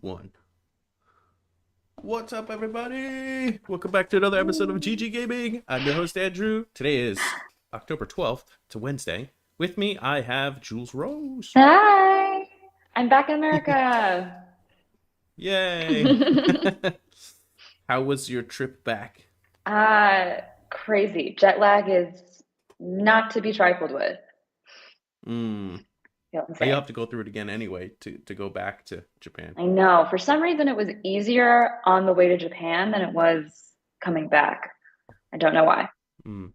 One. What's up, everybody? Welcome back to another episode of GG Gaming. I'm your host, Andrew. Today is October 12th. It's a Wednesday. With me, I have Jules Rose. Hi, I'm back in America. Yay! How was your trip back? Crazy. Jet lag is not to be trifled with. Hmm. Feel But you insane. have to go through it again anyway to go back to Japan. I know. For some reason, it was easier on the way to Japan than it was coming back. I don't know why. Hmm.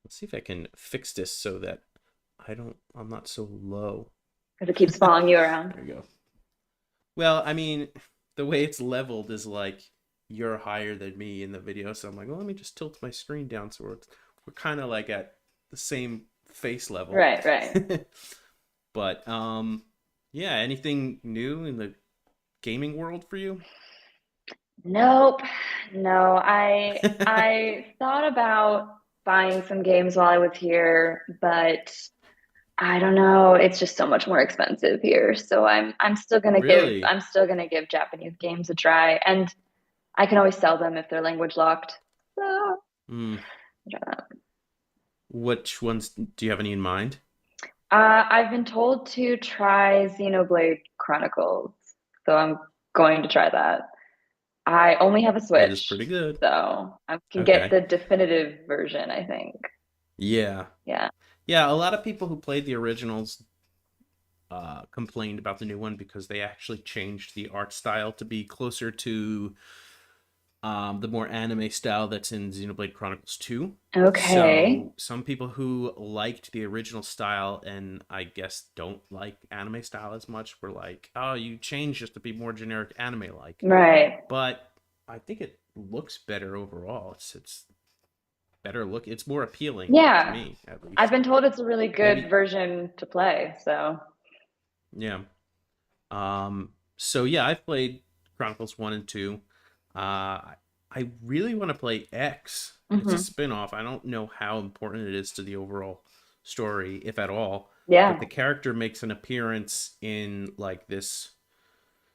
Let's see if I can fix this so that I'm not so low. Because it keeps following you around. There we go. Well, I mean, the way it's leveled is like you're higher than me in the video, so I'm like, well, let me just tilt my screen down so we're kind of like at the same face level. Right, right. But yeah, anything new in the gaming world for you? Nope. No, I thought about buying some games while I was here, but I don't know. It's just so much more expensive here. So I'm still gonna give Really? I'm still gonna give Japanese games a try. And I can always sell them if they're language locked. So Mm. I'll try that. Which ones do you have any in mind? I've been told to try Xenoblade Chronicles, so I'm going to try that. I only have a It is Switch, pretty good. so I can get Okay. the definitive version, I think. Yeah. Yeah. Yeah, a lot of people who played the originals complained about the new one because they actually changed the art style to be closer to the more anime style that's in Xenoblade Chronicles 2. Okay. So some people who liked the original style and I guess don't like anime style as much were like, oh, you changed just to be more generic anime like. Right. But I think it looks better overall. It's better look. It's more appealing to Yeah. me at I've least. been told it's a really good Maybe version to play, so. yeah. So yeah, I've played Chronicles 1 and 2. I really want to play X. It's a Hmm. spin-off. I don't know how important it is to the overall story, if at all, but Yeah. the character makes an appearance in like this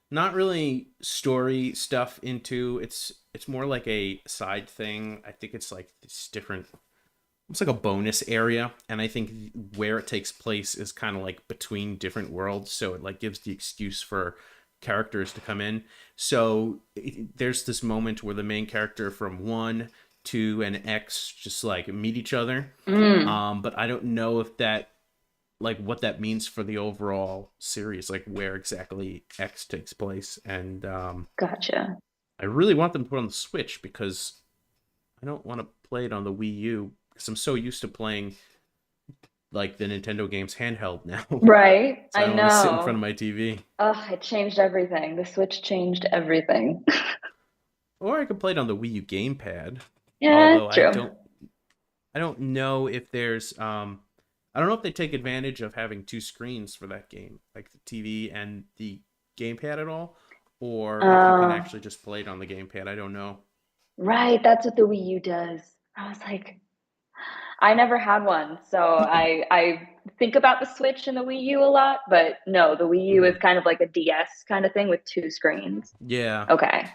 not really story stuff into it's more like a side thing. I think it's like this different it's like a bonus area, and I think where it takes place is kind of like between different worlds, so it like gives the excuse for characters to come in. So there's this moment where the main character from 1, 2 and X just like meet each other, Mm, but I don't know if that like what that means for the overall series, like where exactly X takes place. And gotcha. I really want them to put on the Switch because I don't want to play it on the Wii U because I'm so used to playing like the Nintendo games handheld now. Right. So I I don't want to sit in front of know. my TV. Ugh, it changed everything. The Switch changed everything. Or I could play it on the Wii U gamepad. Yeah, Although true. I don't know if there's I don't know if they take advantage of having two screens for that game, like the TV and the gamepad at all, or if you can Uh, actually just play it on the gamepad. I don't know. right. That's what the Wii U does. I was like, I never had one, so I think about the Switch and the Wii U a lot, but no, the Wii U is Mhm. kind of like a DS kind of thing with two screens. Yeah. Okay.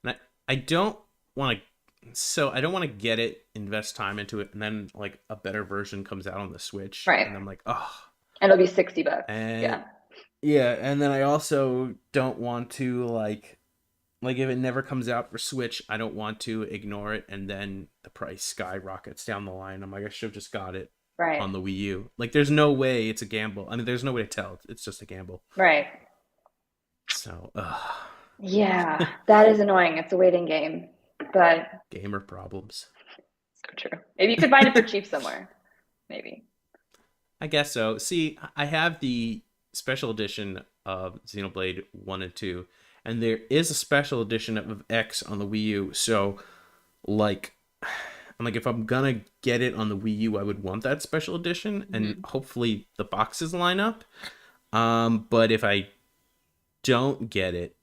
And I don't want to so I don't want to get it, invest time into it, and then like a better version comes out on the Switch, Right. and I'm like, oh. And it'll be $60. And Yeah. yeah, and then I also don't want to like if it never comes out for Switch, I don't want to ignore it and then the price skyrockets down the line. I'm like, I should have just got it Right. on the Wii U. Like there's no way it's a gamble. I mean, there's no way to tell. It's just a gamble. Right. So, Yeah, that is annoying. It's a waiting game, but gamer problems. so true. Maybe you could find it for cheap somewhere. Maybe. I guess so. See, I have the special edition of Xenoblade 1 and 2, and there is a special edition of X on the Wii U. So, like, I'm like, if I'm gonna get it on the Wii U, I would want that special edition, and Hmm. hopefully the boxes line up. But if I don't get it,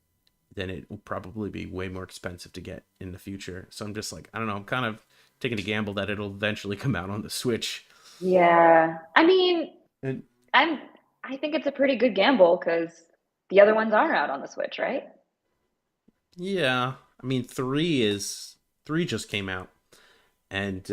then it will probably be way more expensive to get in the future. So I'm just like, I don't know. I'm kind of taking a gamble that it'll eventually come out on the Switch. Yeah. I mean, And I'm I think it's a pretty good gamble because the other ones are out on the Switch, right? Yeah, I mean, three just came out, and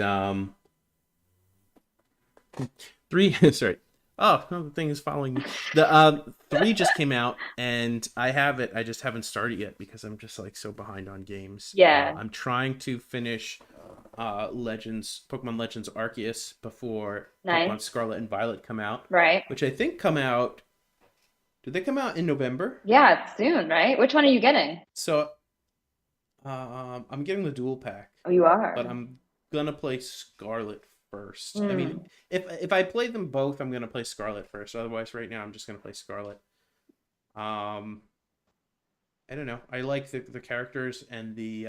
three. Sorry. Oh, no, the thing is following me. The three just came out, and I have it. I just haven't started yet because I'm just like so behind on games. Yeah, I'm trying to finish Pokemon Legends Arceus before nice. Pokemon Scarlet and Violet come out, Right. which I think come out. Did they come out in November? Yeah, it's soon, right? Which one are you getting? So I'm getting the dual pack, Oh, you but are. I'm gonna play Scarlet first. I mean, Hmm. if I play them both, I'm gonna play Scarlet first. Otherwise, right now I'm just gonna play Scarlet. Um, I don't know. I like the characters and the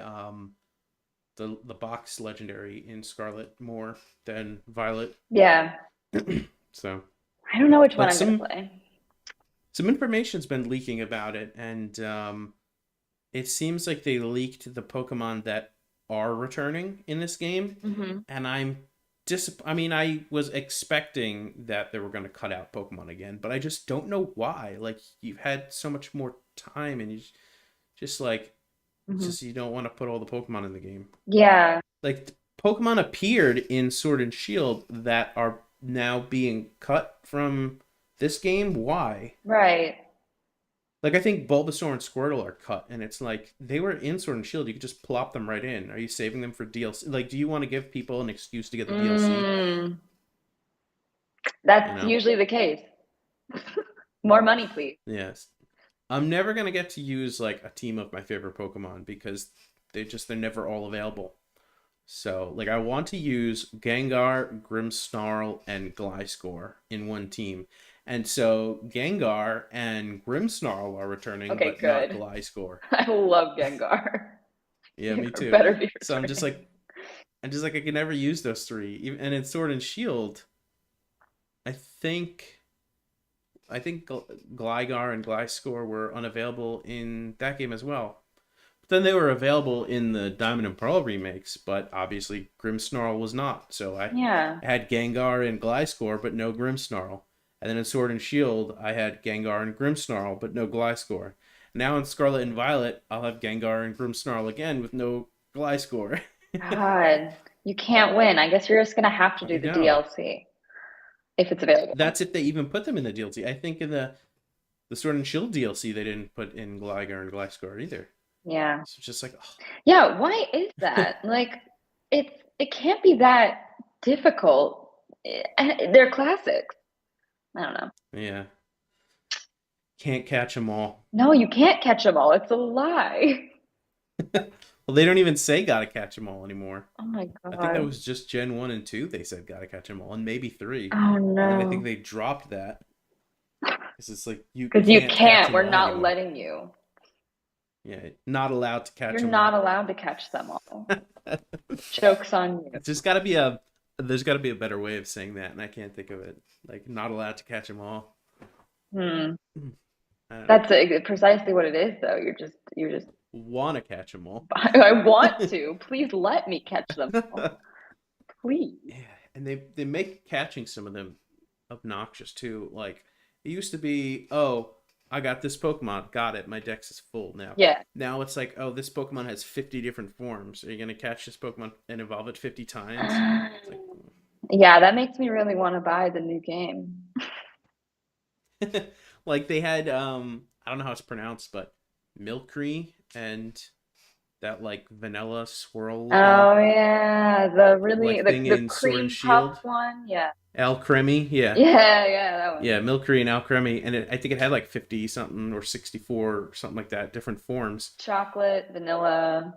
box legendary in Scarlet more than Violet. Yeah. So, I don't know which one but I'm gonna play. some information's been leaking about it, and it seems like they leaked the Pokemon that are returning in this game, Hmm. and I mean, I was expecting that they were going to cut out Pokemon again, but I just don't know why. Like, you've had so much more time, and you just like it's Hmm. just you don't want to put all the Pokemon in the game. Yeah, Like, Pokemon appeared in Sword and Shield that are now being cut from this game. Why? right. Like, I think Bulbasaur and Squirtle are cut, and it's like they were in Sword and Shield. You could just plop them right in. Are you saving them for DLC? Like, do you want to give people an excuse to get the DLC? Mm, You that's know? usually the case. More money, please. Yes. I'm never gonna get to use like a team of my favorite Pokemon because they're never all available. So, like, I want to use Gengar, Grimmsnarl, and Gliscor in one team. And so Gengar and Grimmsnarl are returning, Okay, but not good. Gliscor. I love Gengar. Yeah, me Gengar too. better be So returning. I'm just like I can never use those three. And in Sword and Shield, I think Gligar and Gliscor were unavailable in that game as well. But then they were available in the Diamond and Pearl remakes, but obviously Grimmsnarl was not. So Yeah. I had Gengar and Gliscor, but no Grimmsnarl. And then in Sword and Shield, I had Gengar and Grimmsnarl, but no Gliscor. Now in Scarlet and Violet, I'll have Gengar and Grimmsnarl again with no Gliscor. God, you can't win. I guess you're just gonna have to I do the know. DLC if it's available. That's if they even put them in the DLC. I think in the Sword and Shield DLC, they didn't put in Gligar and Gliscor either. Yeah. So it's just like, oh, Yeah, why is that? Like, it can't be that difficult. They're classics. I don't know. yeah, can't catch them all. No, you can't catch them all. It's a lie. Well, they don't even say gotta catch them all anymore. Oh my I think that God. was just Gen 1 and 2 they said gotta catch them all, and maybe 3. Oh And then I think no. they dropped that because it's like you Because you can't catch can't. them We're all not anymore. letting you. Yeah, not allowed to catch You're them not all. allowed to catch them all. Joke's on you. It's just gotta be a there's gotta be a better way of saying that, and I can't think of it. Like, not allowed to catch them all. Hmm. I don't know. That's precisely what it is, though. You're just. Want to catch them all. I want to. Please let me catch them all. Please. Yeah, and they make catching some of them obnoxious too. Like, it used to be, oh, I got this Pokemon, got it. My dex is full now. Yeah. Now it's like, oh, this Pokemon has 50 different forms. Are you gonna catch this Pokemon and evolve it 50 times? It's like, Yeah, that makes me really want to buy the new game. like they had I don't know how it's pronounced, but Milcery and that like vanilla swirl looking Oh yeah, the really like thing the in Sword and cream puff Shield. one. Yeah. Alcremie, yeah. Yeah, yeah, that one. Yeah, Milcery and Alcremie, and I think it had like 50 something or 64 or something like that, different forms. Chocolate, vanilla.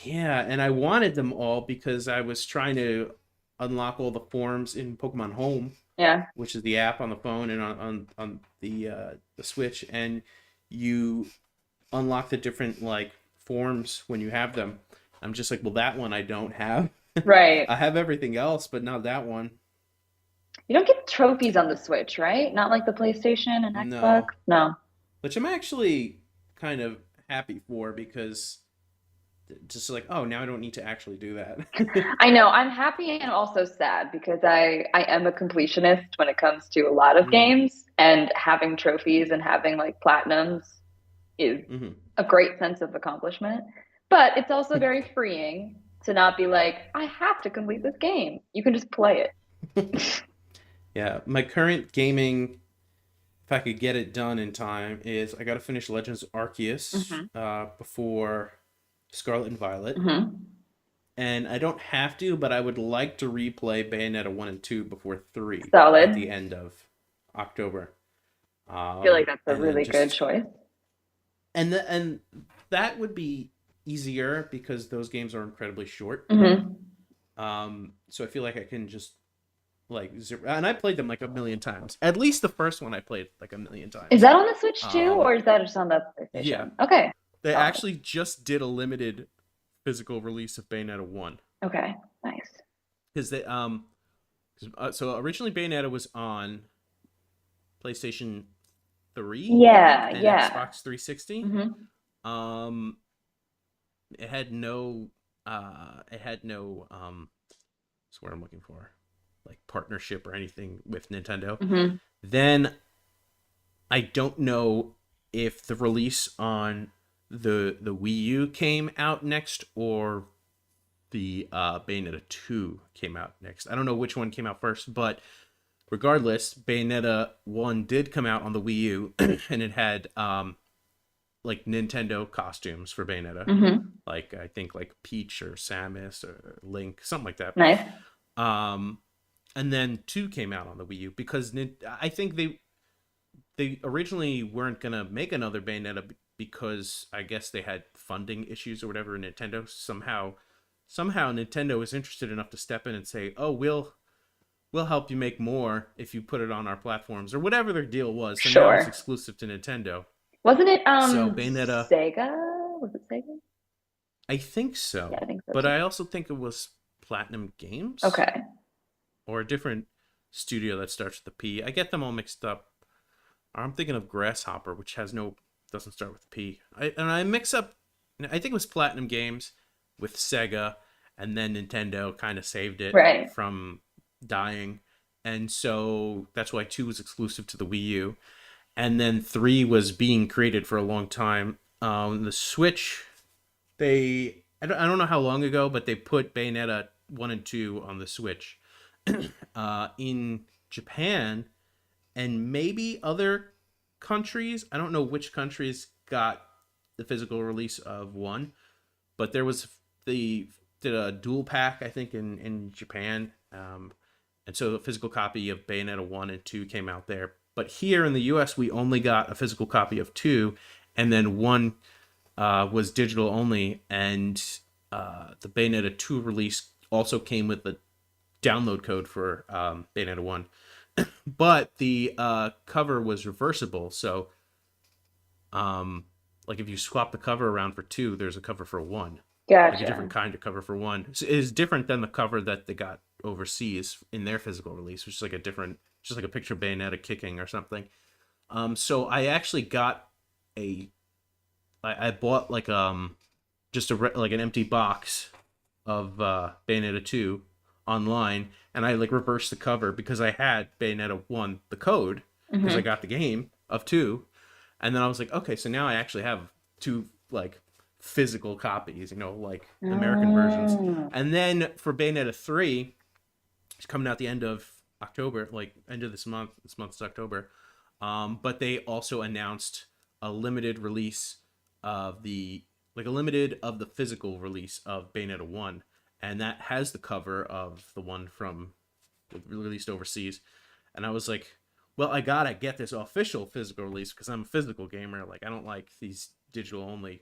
Yeah, and I wanted them all because I was trying to unlock all the forms in Pokemon Home, Yeah. which is the app on the phone and on the Switch, and you unlock the different like forms when you have them. I'm just like, well, that one I don't have. Right. I have everything else, but not that one. You don't get trophies on the Switch, right? Not like the PlayStation and Xbox. No, No. which I'm actually kind of happy for because just like, oh, now I don't need to actually do that. I know. I'm happy and also sad because I am a completionist when it comes to a lot of Mm, games. and having trophies and having like platinums is Hmm. a great sense of accomplishment. But it's also very freeing to not be like, I have to complete this game. You can just play it. Yeah, my current gaming, if I could get it done in time, is I got to finish Legends Arceus Hmm. before Scarlet and Violet. Hmm. And I don't have to, but I would like to replay Bayonetta 1 and 2 before 3 at Solid. the end of October. I feel like that's a And then really good just choice. and that would be easier because those games are incredibly short. Hmm. So I feel like I can just like zero, and I played them like a million times. At least the first one I played like a million Is times. that on the Switch too, Um, or is that just on the yeah, PlayStation? Okay. they Solid. actually just did a limited physical release of Bayonetta 1 Okay. Nice. because they so originally Bayonetta was on PlayStation 3, I think, Yeah, and yeah. Xbox 360. Hmm. Um, it had no what's the word I'm looking for, like partnership or anything with Nintendo. Hmm. Then I don't know if the release on the Wii U came out next or the Bayonetta 2 came out next. I don't know which one came out first, but regardless, Bayonetta 1 did come out on the Wii U and it had like Nintendo costumes for Bayonetta. Hmm. Like I think like Peach or Samus or Link, something like that. Nice. Um and then 2 came out on the Wii U because I think they originally weren't gonna make another Bayonetta because I guess they had funding issues or whatever. Nintendo somehow Nintendo was interested enough to step in and say, "Oh, we'll help you make more if you put it on our platforms," or whatever their deal was. So now it's Sure. exclusive to Nintendo. Wasn't it So Bayonetta, Sega? Was it Sega? I think Yeah, so, I think so but too. I also think it was Platinum Games Okay. or a different studio that starts with a P. I get them all mixed up. I'm thinking of Grasshopper, which has no doesn't start with a P. I mix up. I think it was Platinum Games with Sega, and then Nintendo kind of saved it Right. from dying, and so that's why 2 was exclusive to the Wii U, and then 3 was being created for a long time. The Switch, I don't know how long ago, but they put Bayonetta 1 and 2 on the Switch. In Japan and maybe other countries. I don't know which countries got the physical release of 1, but there was the did a dual pack I think in Japan, and so a physical copy of Bayonetta 1 and 2 came out there. But here in the U.S., we only got a physical copy of 2, and then 1 was digital only, and the Bayonetta 2 release also came with the download code for Bayonetta 1. But the cover was reversible, so um, like if you swap the cover around for 2, there's a cover for 1, like a Gotcha. different kind of cover for 1. It is different than the cover that they got overseas in their physical release, which is like a different, just like a picture of Bayonetta kicking or something. So I actually got a, I bought like just like an empty box of Bayonetta 2 online, and I like reversed the cover because I had Bayonetta 1 the code because I Hmm. got the game of 2, and then I was like, okay, so now I actually have 2 like physical copies, like American versions. Oh, And then for Bayonetta 3, it's coming out the end of October, like end of this month. This month's October. But they also announced a limited release of the a limited of the physical release of Bayonetta 1, and that has the cover of the one from released overseas. And I was like, well, I gotta get this official physical release because I'm a physical gamer. Like, I don't like these digital only.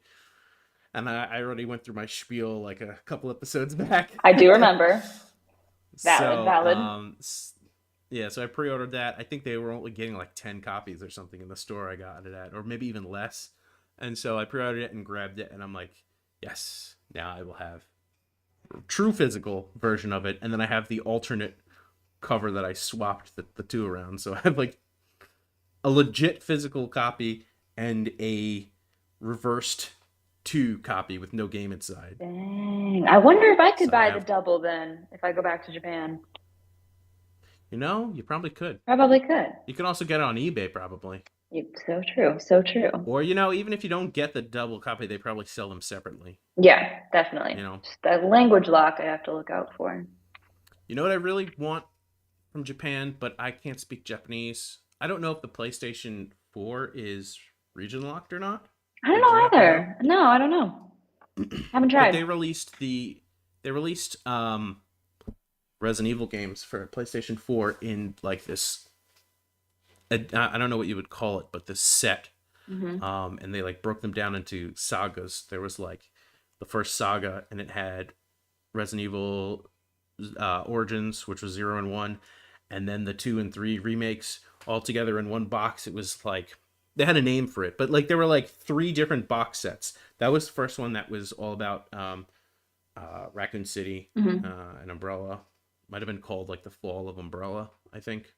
And I already went through my spiel like a couple episodes back. I do remember. Valid, So, valid. yeah, so I pre-ordered that. I think they were only getting like 10 copies or something in the store I got it at, or maybe even less. And so I pre-ordered it and grabbed it, and I'm like, yes, now I will have a true physical version of it. And then I have the alternate cover that I swapped the 2 around. So I have like a legit physical copy and a reversed 2 copy with no game inside. Dang. I wonder if I could So I buy the have, double then if I go back to Japan. You know, you probably could. Probably could. You can also get it on eBay, probably. So true. So true. Or, you know, even if you don't get the double copy, they probably sell them separately. Yeah, definitely. You know, Just that language lock I have to look out for. you know what I really want from Japan, but I can't speak Japanese. I don't know if the PlayStation 4 is region locked or not. I don't Did you know happen to know? either. No, I don't know. Haven't But tried. they released Resident Evil games for PlayStation 4 in like this I don't know what you would call it, but this set. Hmm. And they like broke them down into sagas. There was like the first saga, and it had Resident Evil Origins, which was 0 and 1, and then the 2 and 3 remakes all together in one box. It was like they had a name for it, but like there were like 3 different box sets. That was the first one that was all about Raccoon City Hmm. and Umbrella. Might have been called like the Fall of Umbrella, I think.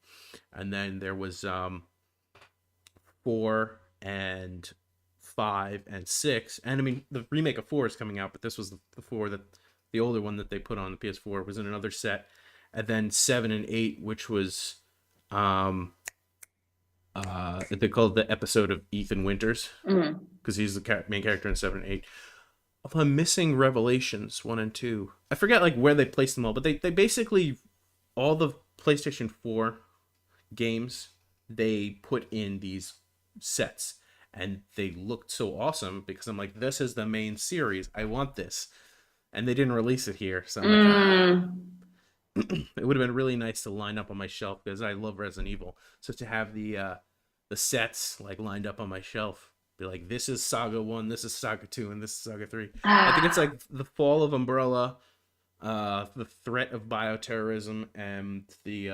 And then there was 4 and 5 and 6. And I mean, the remake of 4 is coming out, but this was the 4 that the older one that they put on the PS4 was in another set. And then 7 and 8, which was they called the episode of Ethan Winters, Hmm. because he's the main character in 7 and 8. Of I'm missing Revelations 1 and 2. I forget like where they placed them all, but they basically all the PlayStation 4 games they put in these sets, and they looked so awesome because I'm like, this is the main series, I want this, and they didn't release it here, so I'm like, Mm. it would have been really nice to line up on my shelf because I love Resident Evil. So to have the sets like lined up on my shelf, be like, this is Saga 1, this is Saga 2, and this is Saga 3. I think it's like the Fall of Umbrella, the Threat of Bioterrorism, and the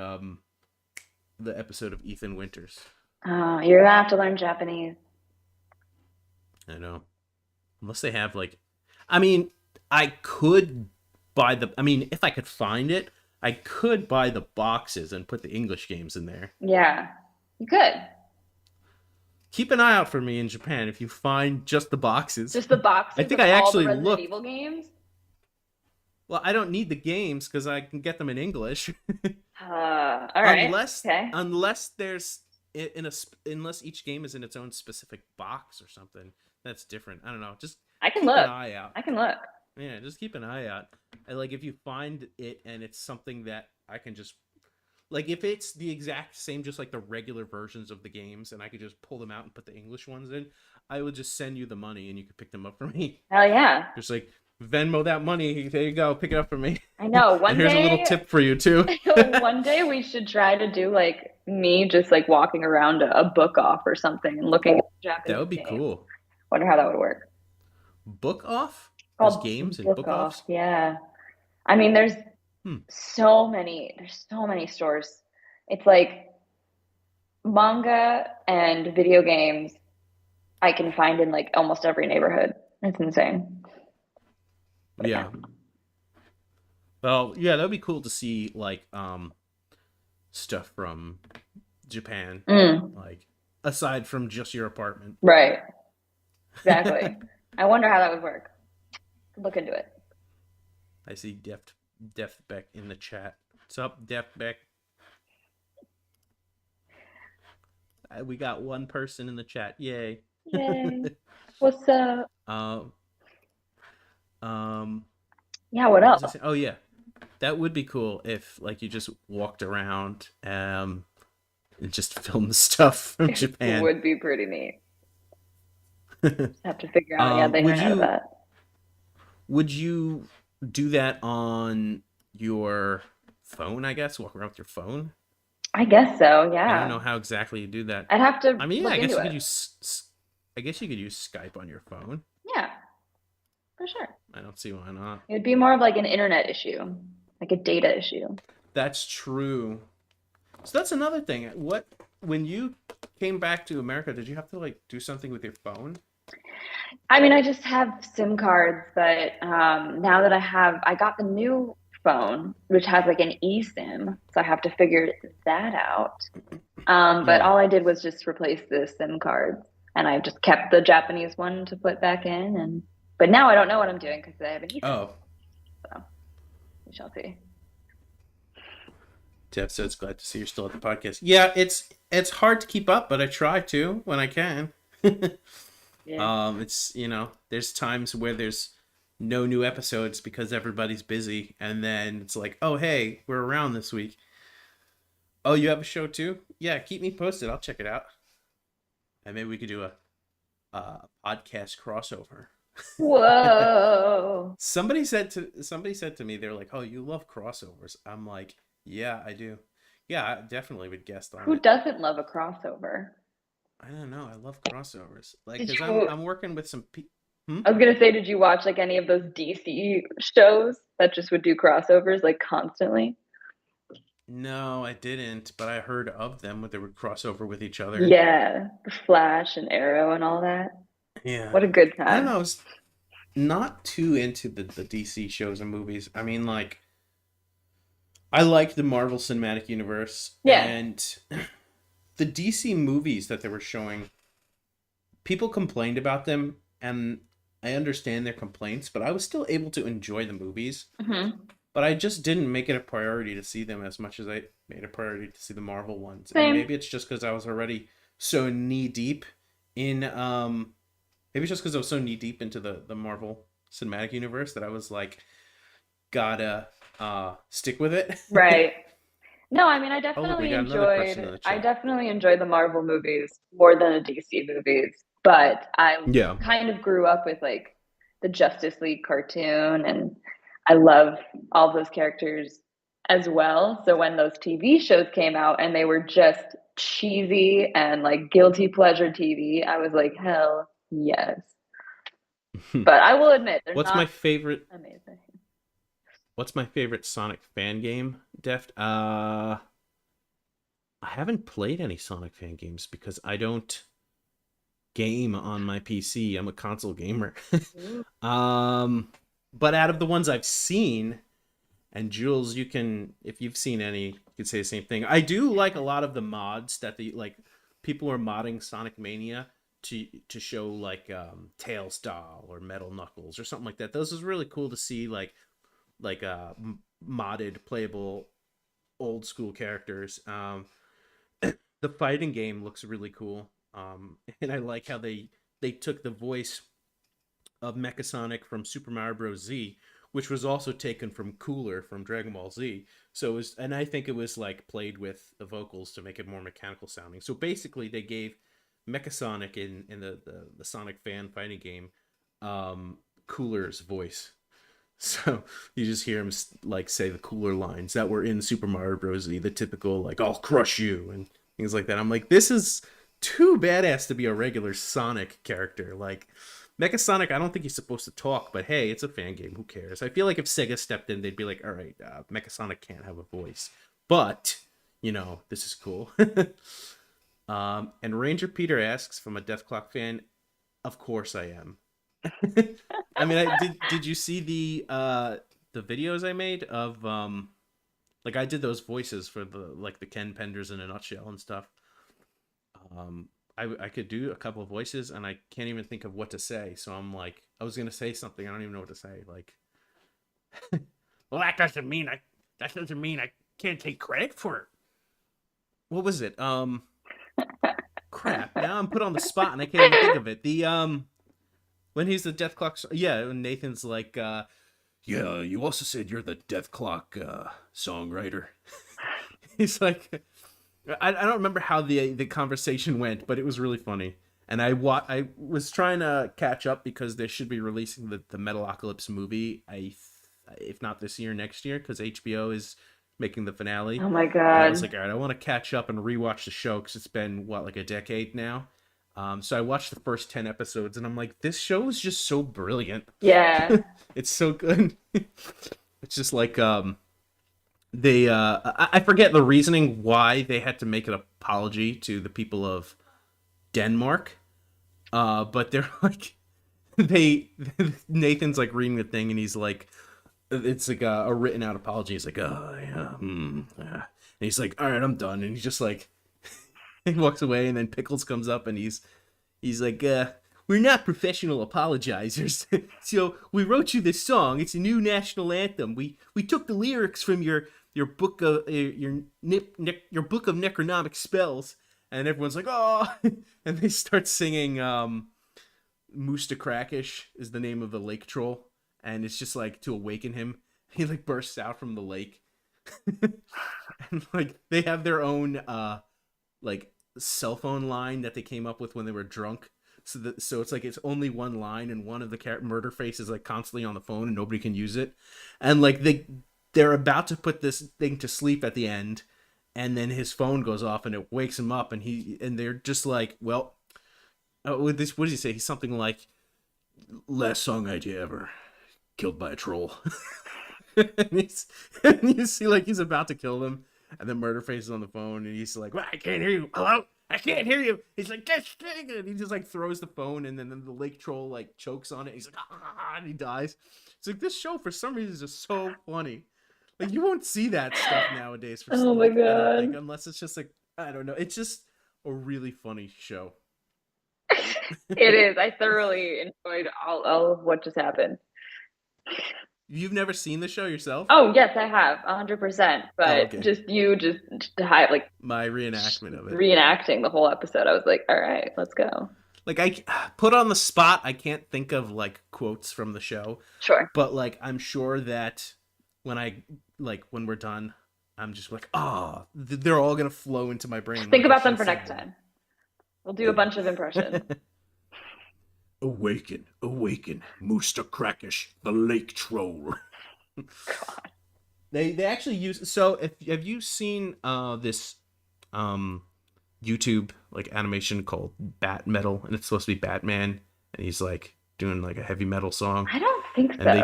episode of Ethan Winters. You're gonna have to learn Japanese. I know. Unless they have like, I mean, I could buy the. I mean, if I could find it, I could buy the boxes and put the English games in there. Yeah, you could. Keep an eye out for me in Japan if you find just the boxes. Just the I boxes think of I all the actually Resident looked. Evil games. Well, I don't need the games because I can get them in English. All right. unless Okay. unless there's unless each game is in its own specific box or something. That's different. I don't know. Just I can keep an look. eye out. I can look. Yeah, just keep an eye out. And like if you find it and it's something that I can just like if it's the exact same just like the regular versions of the games and I could just pull them out and put the English ones in, I would just send you the money and you could pick them up for me. Hell yeah. Just like Venmo that money. There you go. Pick it up for me. I know. And One here's a little day, tip for you too. one day we should try to do like me just like walking around a book off or something and looking at That Japanese would be games. cool. Wonder how that would work. Book off? There's Called games and book book offs? off. Yeah. I mean, Hmm. there's so many stores. It's like manga and video games I can find in like almost every neighborhood. It's insane. But yeah. Yeah. Well, yeah, that would be cool to see like stuff from Japan. Mm, Like aside from just your apartment. right. Exactly. I wonder how that would work. Look into it. I see Def Beck in the chat. What's up, Def Beck? We got one person in the chat. Yay. Yay. What's up? um Yeah, what what was else? I saying? Oh yeah. That would be cool if like you just walked around and just filmed stuff from It Japan. would be pretty neat. Have to figure out, yeah, the Would internet of you that. would you do that on your phone, I guess? Walk around with your phone? I guess so, I don't know yeah. how exactly you do that. I'd have to I mean, yeah, look I guess into you it. could I guess you could use Skype on your phone. Yeah, for sure. I don't see why not. It would be more of like an internet issue, like a data issue. That's true. So that's another thing. When you came back to America, did you have to like do something with your phone? I mean, I just have SIM cards, but now that I got the new phone, which has like an eSIM, so I have to figure that out. But Yeah. all I did was just replace the SIM cards, and I just kept the Japanese one to put back in. But now I don't know what I'm doing because I have an eSIM. Oh, So we shall see. Jeff says, glad to see you're still at the podcast. Yeah, it's hard to keep up, but I try to when I can. Yeah. It's, there's times where there's no new episodes because everybody's busy, and then it's like, oh hey, we're around this week. Oh, you have a show too? Yeah, keep me posted. I'll check it out. And maybe we could do a podcast crossover. Whoa. Somebody said to me, they're like, "Oh, you love crossovers." I'm like, "Yeah, I do. Yeah, I definitely would guest on Who it." doesn't love a crossover? I don't know. I love crossovers. Like, Did because you, I'm working with some people. I was gonna say, did you watch like any of those DC shows that just would do crossovers like constantly? No, I didn't, but I heard of them when they would cross over with each other. Yeah, the Flash and Arrow and all that. Yeah. What a good I don't know. time. I was not too into the DC shows and movies. I mean, like, I like the Marvel Cinematic Universe, Yeah. and the DC movies that they were showing, people complained about them, and I understand their complaints, but I was still able to enjoy the movies. Hmm. But I just didn't make it a priority to see them as much as I made a priority to see the Marvel ones. And Same. maybe it's just because I was already so knee deep in maybe it's just because I was so knee deep into the Marvel Cinematic Universe that I was like, gotta stick with it. Right. No, I mean, Oh look, we got another person in the I chat. definitely enjoyed the Marvel movies more than the DC movies, but I Yeah. kind of grew up with like the Justice League cartoon, and I love all those characters as well. So when those TV shows came out and they were just cheesy and like guilty pleasure TV, I was like, hell yes. But I will admit, they're What's my not favorite amazing. what's my favorite Sonic fan game, Deft? I haven't played any Sonic fan games because I don't game on my PC. I'm a console gamer. Ooh. But out of the ones I've seen, and Jules, you can, if you've seen any, you could say the same thing. I do like a lot of the mods that people are modding Sonic Mania to show like Tails Doll or Metal Knuckles or something like that. Those is really cool to see, modded playable old school characters. The fighting game looks really cool. And I like how they took the voice of Mechasonic from Super Mario Bros. Z, which was also taken from Cooler from Dragon Ball Z. So it was, and I think it was like played with the vocals to make it more mechanical sounding. So basically, they gave Mechasonic in the Sonic fan fighting game Cooler's voice. So you just hear him like say the Cooler lines that were in Super Mario Bros. Z, the typical like "I'll crush you" and things like that. I'm like, this is too badass to be a regular Sonic character. Like Mecha Sonic, I don't think he's supposed to talk, but hey, it's a fan game. Who cares? I feel like if Sega stepped in, they'd be like, all right, Mecha Sonic can't have a voice, but this is cool. And Ranger Peter asks, from a Death Clock fan, of course I am. I mean, did you see the videos I made of like I did those voices for the Ken Penders in a nutshell and stuff. I could do a couple of voices and I can't even think of what to say. So I'm like, I was gonna say something, I don't even know what to say. Like, well, that doesn't mean I can't take credit for it. What was it? Crap. Now I'm put on the spot and I can't even think of it. The when he's the Death Clock, yeah, when Nathan's like, yeah, you also said you're the Death Clock songwriter. He's like, I don't remember how the conversation went, but it was really funny. And I was trying to catch up because they should be releasing the Metalocalypse movie. If not this year, next year, because HBO is making the finale. Oh my And I was God. like, all right, I want to catch up and rewatch the show because it's been like a decade now. So I watched the first 10 episodes and I'm like, this show is just so brilliant. Yeah. It's so good. It's just like they I forget the reasoning why they had to make an apology to the people of Denmark. But they're like Nathan's like reading the thing and he's like, it's like a written out apology. He's like, oh yeah, and he's like, all right, I'm done. And he's just like, he walks away, and then Pickles comes up, and he's like, we're not professional apologizers, so we wrote you this song. It's a new national anthem. We took the lyrics from your your book of your book of necronomic spells, and everyone's like, oh, and they start singing. Moosta Crackish is the name of the lake troll, and it's just like to awaken him. He like bursts out from the lake, and like they have their own like cell phone line that they came up with when they were drunk. So it's like it's only one line, and one of the murder face is like constantly on the phone, and nobody can use it. And like they're about to put this thing to sleep at the end, and then his phone goes off, and it wakes him up, and they're just like, well, what does he say? He's something like, "Last song idea ever, killed by a troll." and you see like he's about to kill them, and then Murderface is on the phone, and he's like, well, "I can't hear you. Hello, I can't hear you." He's like, "Just dang it!" He just like throws the phone, and then the lake troll like chokes on it. He's like, "Ah!" and he dies. It's like this show for some reason is just so funny. Like you won't see that stuff nowadays. Oh my God. I don't think, unless it's just like I don't know. It's just a really funny show. It is. I thoroughly enjoyed all of what just happened. You've never seen the show yourself? Oh yes, I have 100%. But okay. just to have like my reenactment of it, reenacting the whole episode. I was like, all right, let's go. Like I put on the spot, I can't think of like quotes from the show. Sure. But like I'm sure that when we're done, I'm just like, oh, they're all gonna flow into my brain. Think about them for next time. We'll do a bunch of impressions. Awaken, Moosta Crackish, the lake troll. God. They actually use. So have you seen this YouTube like animation called Bat Metal, and it's supposed to be Batman, and he's like doing like a heavy metal song? I don't think so. And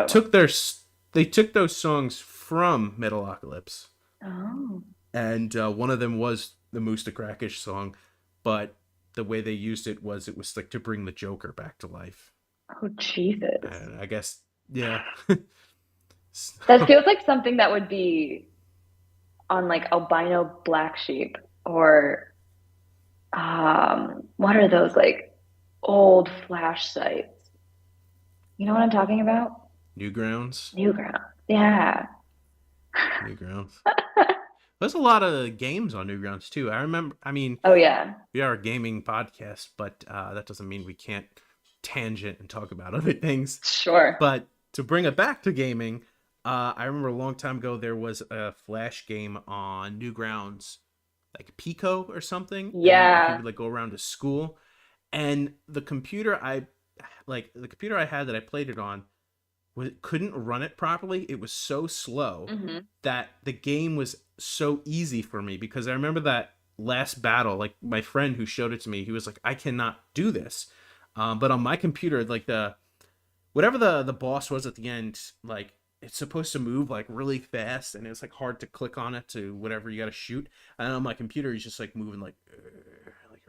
they took those songs from Metalocalypse. Oh. And one of them was the Moosta Crackish song, but the way they used it was like to bring the Joker back to life. Oh Jesus! And I guess yeah. That feels like something that would be on like albino black sheep or what are those like old Flash sites? You know what I'm talking about? Newgrounds. Yeah. Newgrounds. There's a lot of games on Newgrounds too. I remember. I mean, oh yeah, we are a gaming podcast, but that doesn't mean we can't tangent and talk about other things. Sure. But to bring it back to gaming, I remember a long time ago there was a Flash game on Newgrounds, like Pico or something. Yeah. And you would like go around to school, and the computer I had that I played it on couldn't run it properly. It was so slow that the game was so easy for me, because I remember that last battle, like my friend who showed it to me, he was like, I cannot do this. But on my computer, like whatever the boss was at the end, like it's supposed to move like really fast, and it's like hard to click on it to whatever you got to shoot. And on my computer, he's just like moving like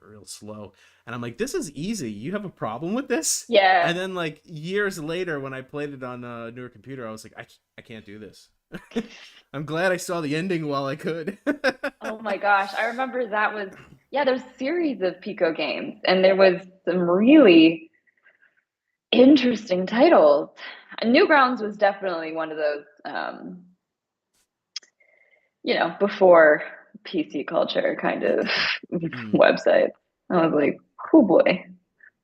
real slow, and I'm like, this is easy. You have a problem with this? Yeah. And then like years later, when I played it on a newer computer, I was like, I can't do this. I'm glad I saw the ending while I could. Oh my gosh, I remember there's a series of Pico games, and there was some really interesting titles. Newgrounds was definitely one of those before PC culture kind of website. I was like, oh boy.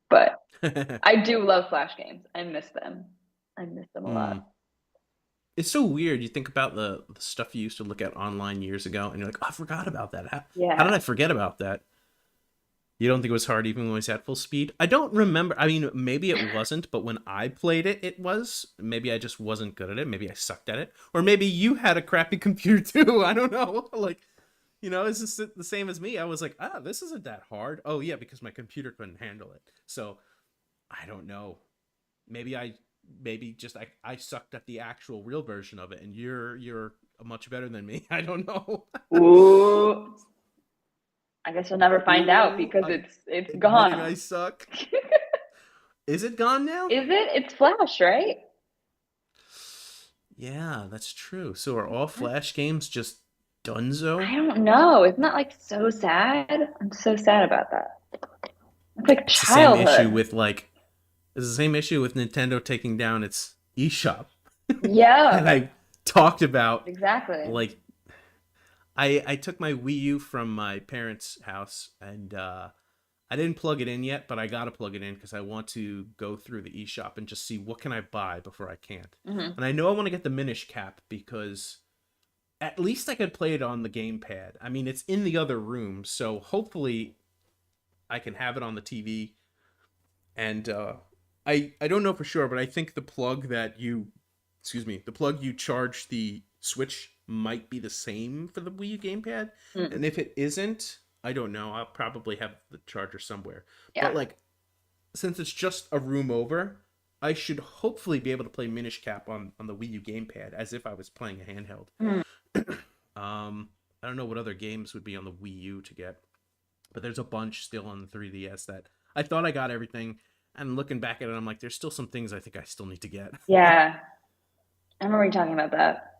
But I do love Flash games. I miss them a lot. It's so weird. You think about the stuff you used to look at online years ago, and you're like, oh, I forgot about that. How did I forget about that? You don't think it was hard even when it was at full speed? I don't remember. I mean, maybe it wasn't, but when I played it, it was. Maybe I just wasn't good at it. Maybe I sucked at it. Or maybe you had a crappy computer too. I don't know. Like, it's just the same as me. I was like, this isn't that hard. Oh, yeah, because my computer couldn't handle it. So, I don't know. Maybe I sucked at the actual real version of it, and you're much better than me. I don't know. Ooh. I guess you'll never find out, because it's gone. I suck. Is it gone now? Is it? It's Flash, right? Yeah, that's true. So are all Flash games just donezo? I don't know. Isn't that like so sad? I'm so sad about that. It's like childhood. It's the same issue with Nintendo taking down its eShop. Yeah. And I talked about exactly. like I took my Wii U from my parents' house, and I didn't plug it in yet, but I gotta plug it in because I want to go through the eShop and just see what can I buy before I can't. Hmm. And I know I want to get the Minish Cap because at least I could play it on the gamepad. I mean, it's in the other room, so hopefully I can have it on the TV. And I don't know for sure, but I think the plug that you, excuse me, the plug you charge the Switch might be the same for the Wii U gamepad. Mm. And if it isn't, I don't know. I'll probably have the charger somewhere. Yeah. But like, since it's just a room over, I should hopefully be able to play Minish Cap on the Wii U gamepad as if I was playing a handheld. Mm. I don't know what other games would be on the Wii U to get, but there's a bunch still on the 3DS that I thought I got everything. And looking back at it, I'm like, there's still some things I think I still need to get. Yeah. I remember you talking about that.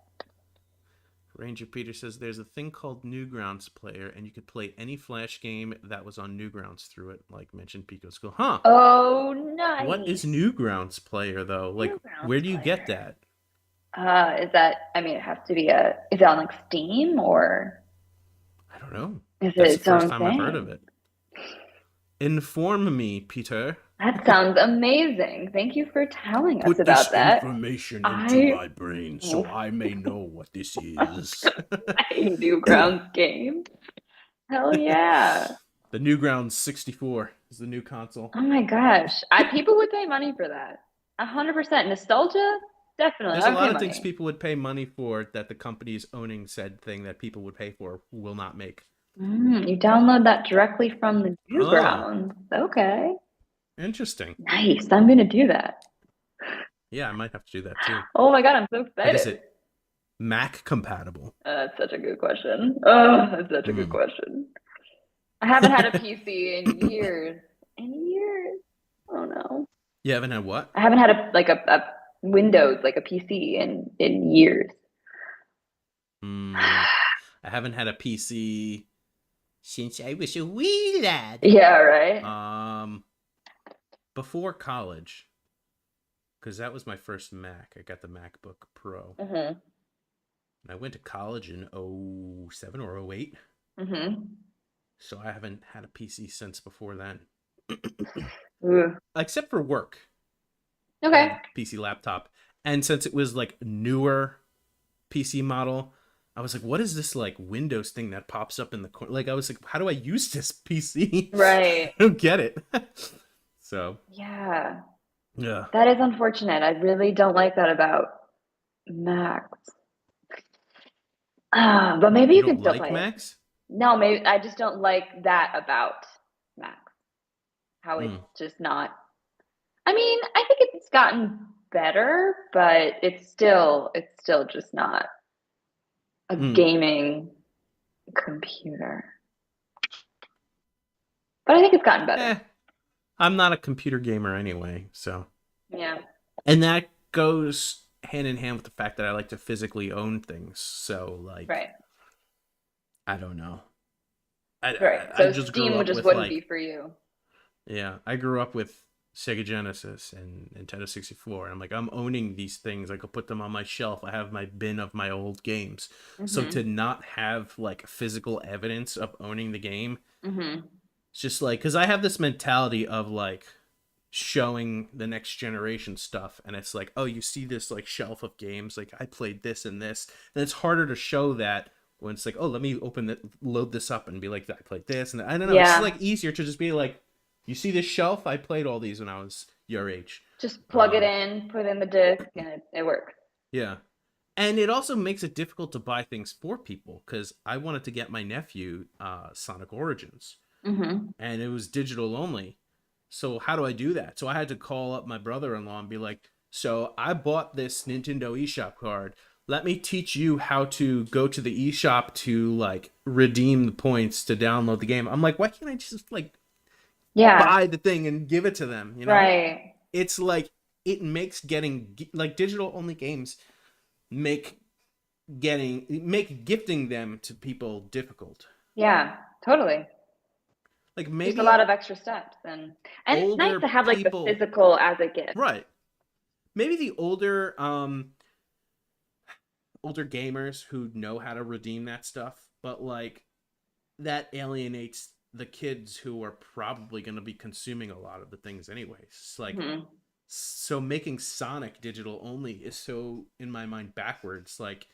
Ranger Peter says there's a thing called Newgrounds Player, and you could play any Flash game that was on Newgrounds through it, like mentioned Pico School. Huh. Oh, What nice. is Newgrounds Player, though? Like, where Newgrounds do you get player. that? Is that, I mean, it has to be is it on like Steam or I don't know. is it That's the its first own time I've heard of thing? it. Inform me, Peter. That sounds amazing. Thank you for telling us Put this about that. information into I my brain so I may know what this is. play Newgrounds games. Hell yeah. The Newgrounds 64 is the new console. Oh my gosh. People would pay money for that. 100%. Nostalgia? Definitely. There's I a would lot pay of things money. people would pay money for that the companies owning said thing that people would pay for will not make. You download that directly from the Oh, Newgrounds. Okay. interesting. Nice. I'm gonna do that. Yeah, I might have to do that too. Oh my God, I'm so Like, is excited. it Mac compatible? That's such a good question. Oh, that's such a good Hmm. question. I haven't had a PC in years. In years. Oh no. You haven't had what? I haven't had a Windows, like a PC in years. Hmm. I haven't had a PC since I was a wee lad. Yeah, right? Um, before college, because that was my first Mac. I got the MacBook Pro. Mm-hmm. And I went to college in '07 or '08. Mm-hmm. So I haven't had a PC since before then. Ooh. Except for work. I Okay. had a PC laptop. And since it was like newer PC model, I was like, what is this like Windows thing that pops up in the corner? Like I was like, how do I use this PC? Right. I don't get it. So Yeah. yeah. That is unfortunate. I really don't like that about Macs. But maybe You you can don't still like play it. Macs? No, maybe I just don't like that about Macs. How it's Hmm. just not. I mean, I think it's gotten better, but it's still just not a Hmm. gaming computer. But I think it's gotten better. Eh. I'm not a computer gamer anyway, so. Yeah. And that goes hand in hand with the fact that I like to physically own things. So like Right. I don't know. I, Right. I So just grew Steam up just with wouldn't be like for you. yeah, I grew up with Sega Genesis and Nintendo 64. And I'm like, I'm owning these things. I could put them on my shelf. I have my bin of my old games. So Mm-hmm. to not have like physical evidence of owning the game, Mm-hmm. it's just like because I have this mentality of like showing the next generation stuff, and it's like, oh, you see this like shelf of games, like I played this and this, and it's harder to show that when it's like, oh, let me load this up and be like, I played this, and I don't know, it's just Yeah. like easier to just be like, you see this shelf, I played all these when I was your age. Just plug it um in, put in the disc, and it works. yeah, and it also makes it difficult to buy things for people because I wanted to get my nephew Sonic Origins, Mm-hmm. and it was digital only. So how do I do that? So I had to call up my brother-in-law and be like, so I bought this Nintendo eShop card. Let me teach you how to go to the eShop to like redeem the points to download the game. I'm like, why can't I just like Yeah. buy the thing and give it to them, you know? Right. It's like it makes getting like digital only games make make gifting them to people difficult. Yeah. Totally. Like Just a lot maybe of extra steps, and it's nice older to have like the people, physical as a gift. right? Maybe the older gamers who know how to redeem that stuff, but like that alienates the kids who are probably going to be consuming a lot of the things anyways. It's like, Hmm. so making Sonic digital only is so, in my mind, backwards. Like,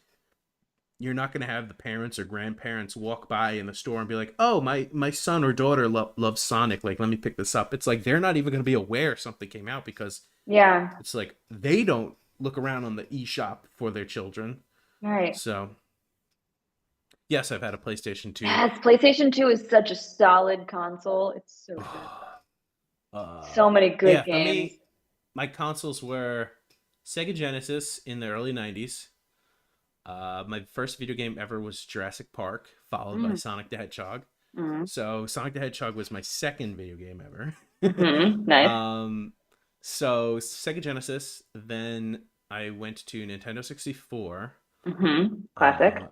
you're not going to have the parents or grandparents walk by in the store and be like, oh, my son or daughter loves Sonic, like, let me pick this up. It's like they're not even going to be aware something came out, because Yeah. it's like they don't look around on the eShop for their children. Right. So yes, I've had a PlayStation 2. Yes, PlayStation 2 is such a solid console. It's so good. So many Yeah, good for games. me, my consoles were Sega Genesis in the early 90s. My first video game ever was Jurassic Park, followed by Mm, Sonic the Hedgehog. mm, So Sonic the Hedgehog was my second video game ever. nice. um, so Sega Genesis. Then I went to Nintendo 64. Classic. Uh,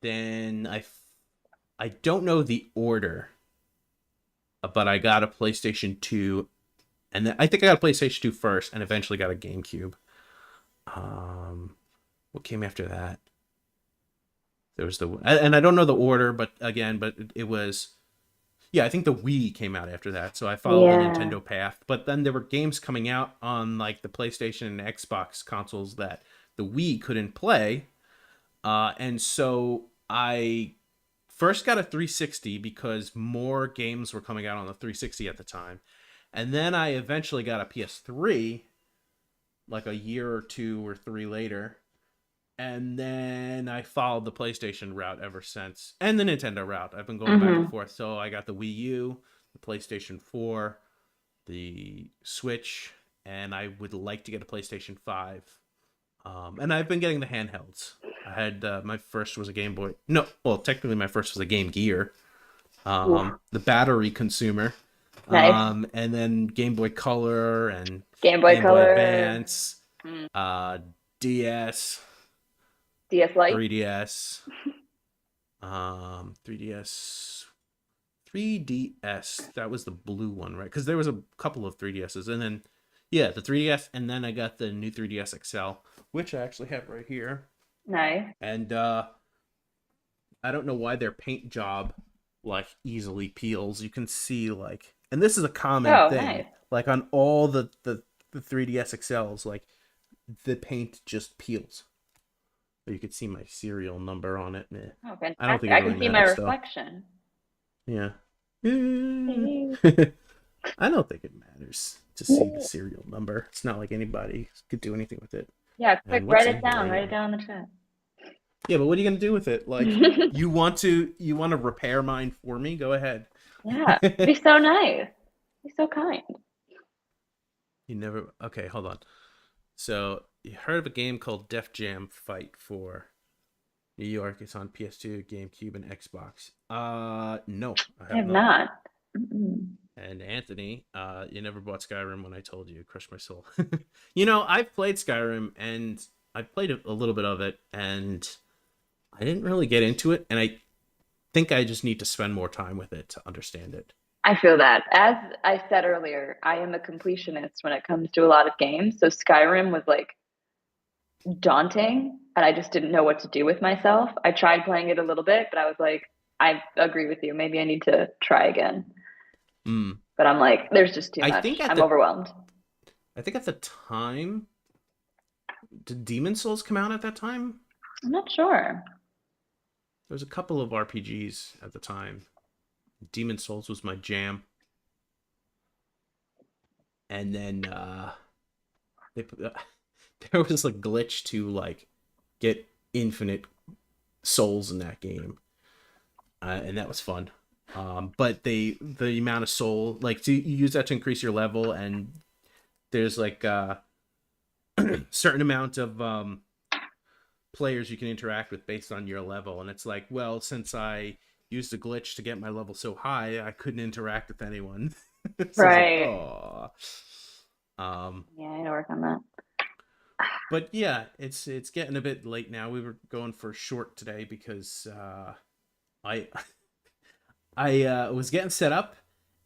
then I don't know the order, but I got a PlayStation 2, and then I think I got a PlayStation 2 first, and eventually got a GameCube. What came after that? There was and I don't know the order, but again, it was, yeah, I think the Wii came out after that, so I followed the Yeah. Nintendo path. But then there were games coming out on like the PlayStation and Xbox consoles that the Wii couldn't play, and so I first got a 360 because more games were coming out on the 360 at the time, and then I eventually got a PS3 like a year or two or three later. And then I followed the PlayStation route ever since, and the Nintendo route. I've been going back and Hmm. forth. So I got the Wii U, the PlayStation 4, the Switch, and I would like to get a PlayStation 5. And I've been getting the handhelds. I had my first was a Game Boy. No, well, technically my first was a Game Gear, Ooh, the battery consumer, nice. and then Game Boy Color and Game Boy Game Boy Color. Advance, Mm. DS, DS Lite. 3DS, 3DS, 3DS. That was the blue one, right? Because there was a couple of 3DSs, and then yeah, the 3DS, and then I got the new 3DS XL, which I actually have right here. Nice. And I don't know why their paint job like easily peels. You can see like, and this is a common Oh, thing, nice. like on all the 3DS XLs, like the paint just peels. You could see my serial number on it. Meh. Oh, I don't fantastic. think it I really can see my matters though. reflection. Yeah. Hey. I don't think it matters to see the serial number. It's not like anybody could do anything with it. Yeah, quick, And write what's it in here down. Write it anyway? down in the chat. Yeah, but what are you gonna do with it? Like, you want to repair mine for me? Go ahead. Yeah, be so nice. Be so kind. You never. Okay, hold on. So you heard of a game called Def Jam Fight for New York? It's on PS2, GameCube, and Xbox. No, I I have have not. not. Mm-mm. And Anthony, you never bought Skyrim when I told you. It crushed my soul. You know, I've played Skyrim, and I've played a little bit of it, and I didn't really get into it. And I think I just need to spend more time with it to understand it. I feel that. As I said earlier, I am a completionist when it comes to a lot of games. So Skyrim was like daunting, and I just didn't know what to do with myself. I tried playing it a little bit, but I was like, I agree with you. Maybe I need to try again. Mm. But I'm like, there's just too I much. think at I'm the overwhelmed. I think at the time, did Demon Souls come out at that time? I'm not sure. There was a couple of RPGs at the time. Demon Souls was my jam, and then they there was a glitch to like get infinite souls in that game, and that was fun. But the amount of soul, like, to you use that to increase your level, and there's like certain amount of players you can interact with based on your level, and it's like, well, since I used a glitch to get my level so high, I couldn't interact with anyone. So I was like, Right. oh. Yeah, I gotta work on that. But yeah, it's getting a bit late now. We were going for short today because I I was getting set up,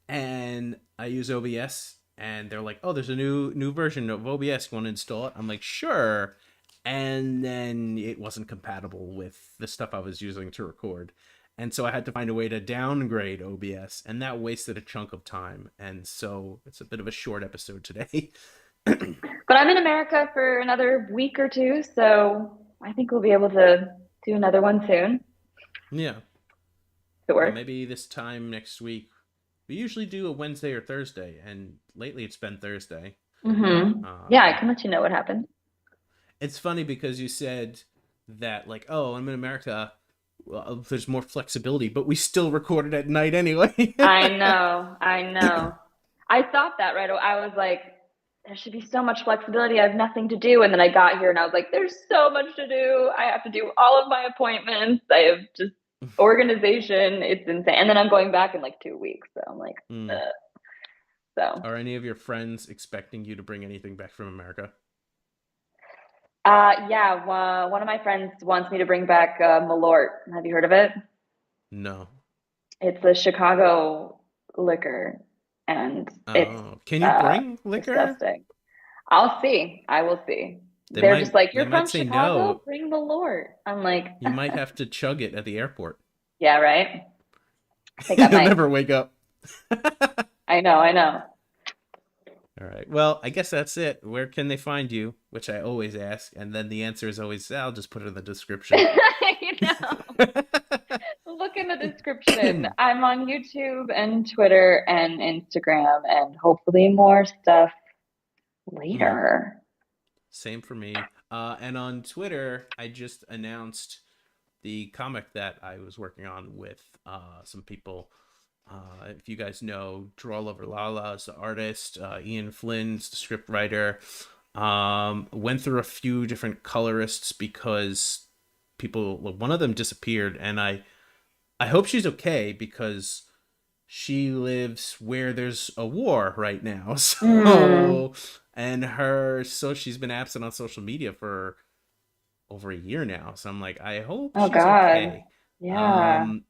and I use OBS, and they're like, "Oh, there's a new version of OBS. You want to install it?" I'm like, "Sure." And then it wasn't compatible with the stuff I was using to record. And so I had to find a way to downgrade OBS, and that wasted a chunk of time. And so it's a bit of a short episode today. But I'm in America for another week or two, so I think we'll be able to do another one soon Yeah. if it Well, works. maybe this time next week. We usually do a Wednesday or Thursday, and lately it's been Thursday. Yeah, I Um, can let you know what happened. it's funny because you said that, like, oh, I'm in America. Well, there's more flexibility, but we still recorded at night anyway. I know, I know. I thought that right away. I was like, there should be so much flexibility. I have nothing to do. And then I got here and I was like, there's so much to do. I have to do all of my appointments. I have just organization. It's insane. And then I'm going back in like 2 weeks. So I'm like, Mm. so. Are any of your friends expecting you to bring anything back from America? Yeah, one of my friends wants me to bring back Malort. Have you heard of it? No. It's a Chicago liquor, and it's Oh, can you bring liquor? disgusting. I'll see. I will see. They They're just might like, they you're might from say Chicago? no. Bring Malort. I'm like, You might have to chug it at the airport. yeah, right? I think I You'll might. never wake up. I know, I know. All right. Well, I guess that's it. Where can they find you? Which I always ask, and then the answer is always, I'll just put it in the description. I know. Look in the description. I'm on YouTube and Twitter and Instagram and hopefully more stuff later. Same for me. And on Twitter, I just announced the comic that I was working on with some people. If you guys know, Draw Lover Lala is the artist, Ian Flynn's the script writer. Went through a few different colorists because one of them disappeared, and I hope she's okay because she lives where there's a war right now. Mm. So she's been absent on social media for over a year now. So I'm like, I hope Oh she's God. okay. Yeah. Um,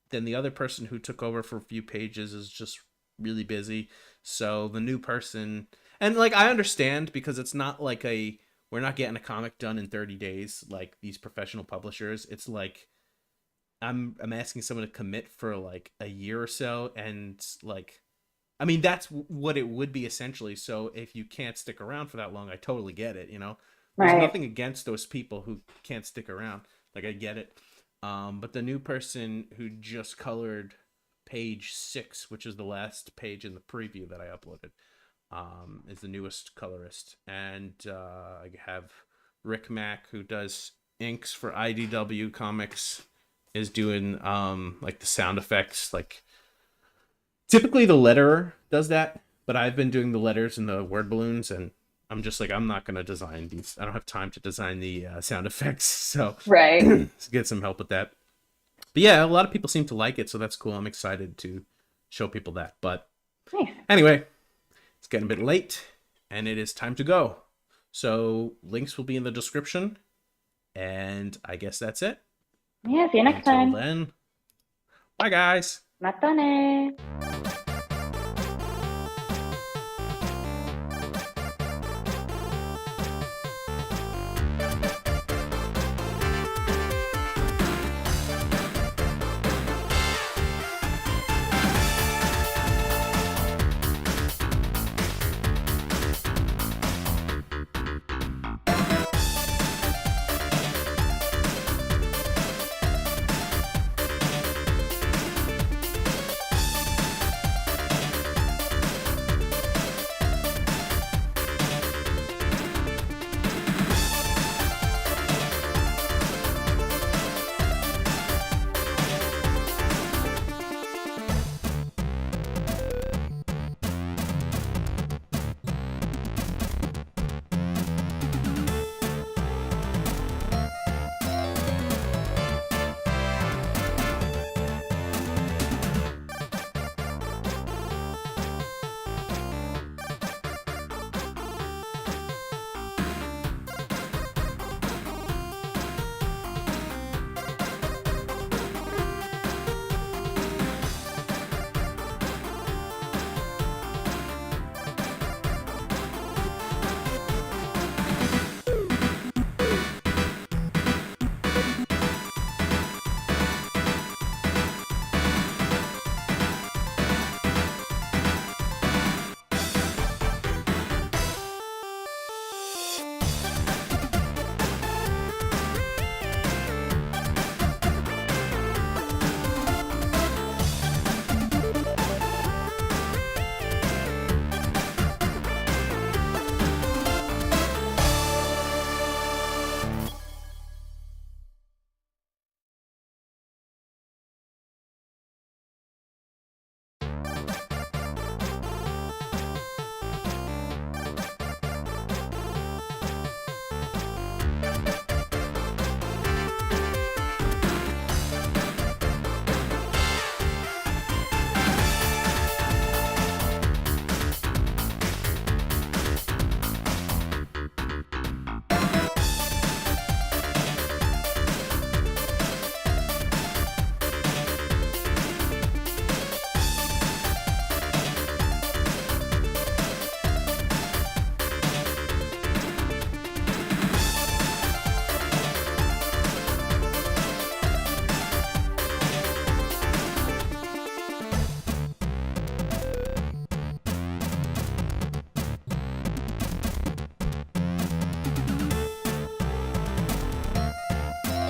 then the other person who took over for a few pages is just really busy. So the new person, and like, I understand because it's not like we're not getting a comic done in 30 days like these professional publishers. It's like I'm asking someone to commit for like a year or so, and like, I mean, that's what it would be essentially. So if you can't stick around for that long, I totally get it. There's Right. nothing against those people who can't stick around. Like, I get it. But the new person who just colored page 6, which is the last page in the preview that I uploaded, is the newest colorist. And I have Rick Mack, who does inks for IDW Comics, is doing like the sound effects. Like, typically the letterer does that, but I've been doing the letters and the word balloons, and I'm just like, I'm not gonna design these. I don't have time to design the sound effects, so Right. let's get some help with that. But yeah, a lot of people seem to like it, so that's cool. I'm excited to show people that. But Nice. anyway, it's getting a bit late, and it is time to go. So links will be in the description, and I guess that's it. Yeah, see you next Until time. then, bye guys. Matane.